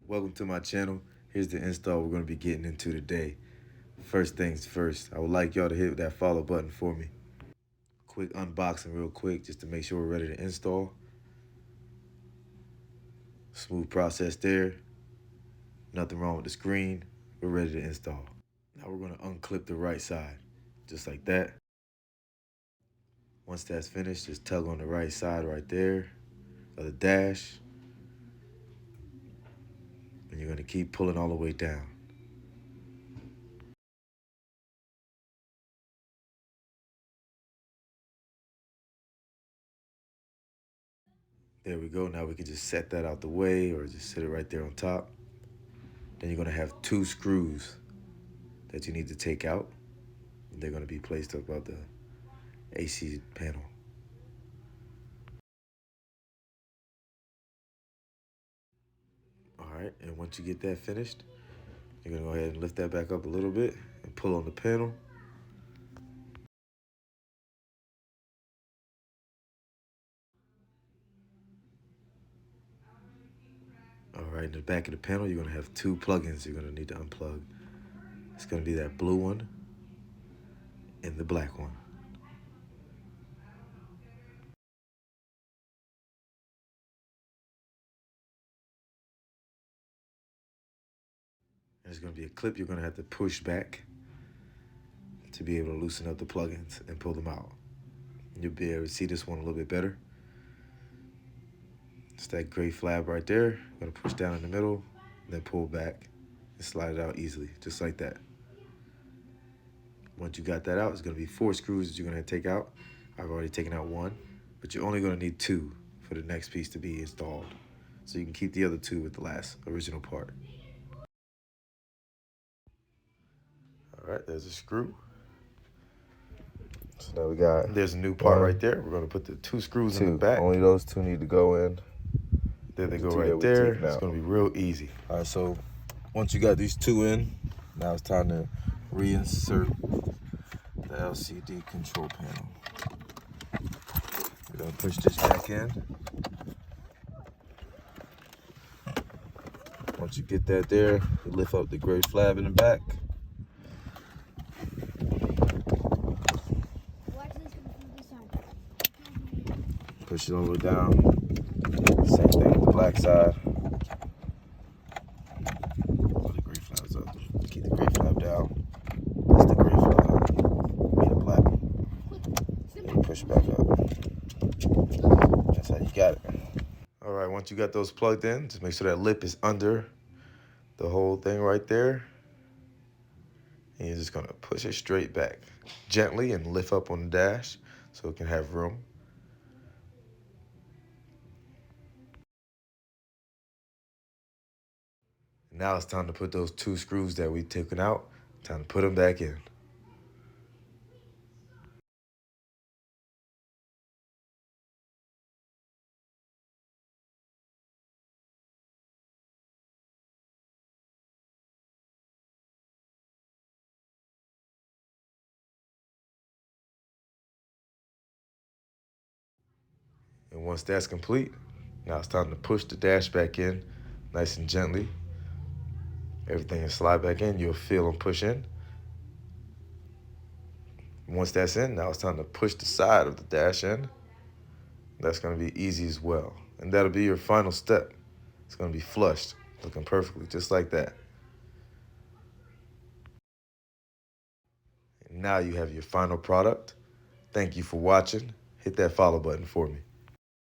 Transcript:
Welcome to my channel. Here's the install we're going to be getting into today. First things first, I would like y'all to hit that follow button for me. Quick unboxing real quick just to make sure we're ready to install. Smooth process there. Nothing wrong with the screen. We're ready to install. Now we're going to unclip the right side, just like that. Once that's finished, just tug on the right side right there of the dash. And you're going to keep pulling all the way down. There we go. Now we can just set that out the way or just sit it right there on top. Then you're going to have two screws that you need to take out. They're going to be placed above the AC panel. All right, and once you get that finished, you're going to go ahead and lift that back up a little bit and pull on the panel. All right, in the back of the panel, you're going to have two plugins you're going to need to unplug. It's going to be that blue one and the black one. There's going to be a clip you're going to have to push back to be able to loosen up the plugins and pull them out. You'll be able to see this one a little bit better. It's that gray flap right there. I'm going to push down in the middle, then pull back and slide it out easily, just like that. Once you got that out, it's going to be 4 screws that you're going to take out. I've already taken out one, but you're only going to need 2 for the next piece to be installed. So you can keep the other 2 with the last original part. All right, there's a screw. So now we got, there's a new part right there. We're going to put the 2 screws in the back. Only those 2 need to go in. There they go right there. It's going to be real easy. All right, so once you got these 2 in, now it's time to reinsert the LCD control panel. We're going to push this back in. Once you get that there, you lift up the gray flap in the back. Push it all the way down. Same thing with the black side. Pull the gray flaps up. Keep the gray flap down. That's the gray flap. Be the black one. And push it back up. That's how you got it. All right, once you got those plugged in, just make sure that lip is under the whole thing right there. And you're just gonna push it straight back gently and lift up on the dash so it can have room. Now it's time to put those 2 screws that we've taken out, time to put them back in. And once that's complete, now it's time to push the dash back in nice and gently. Everything will slide back in. You'll feel them push in. Once that's in, now it's time to push the side of the dash in. That's going to be easy as well. And that'll be your final step. It's going to be flushed, looking perfectly, just like that. And now you have your final product. Thank you for watching. Hit that follow button for me.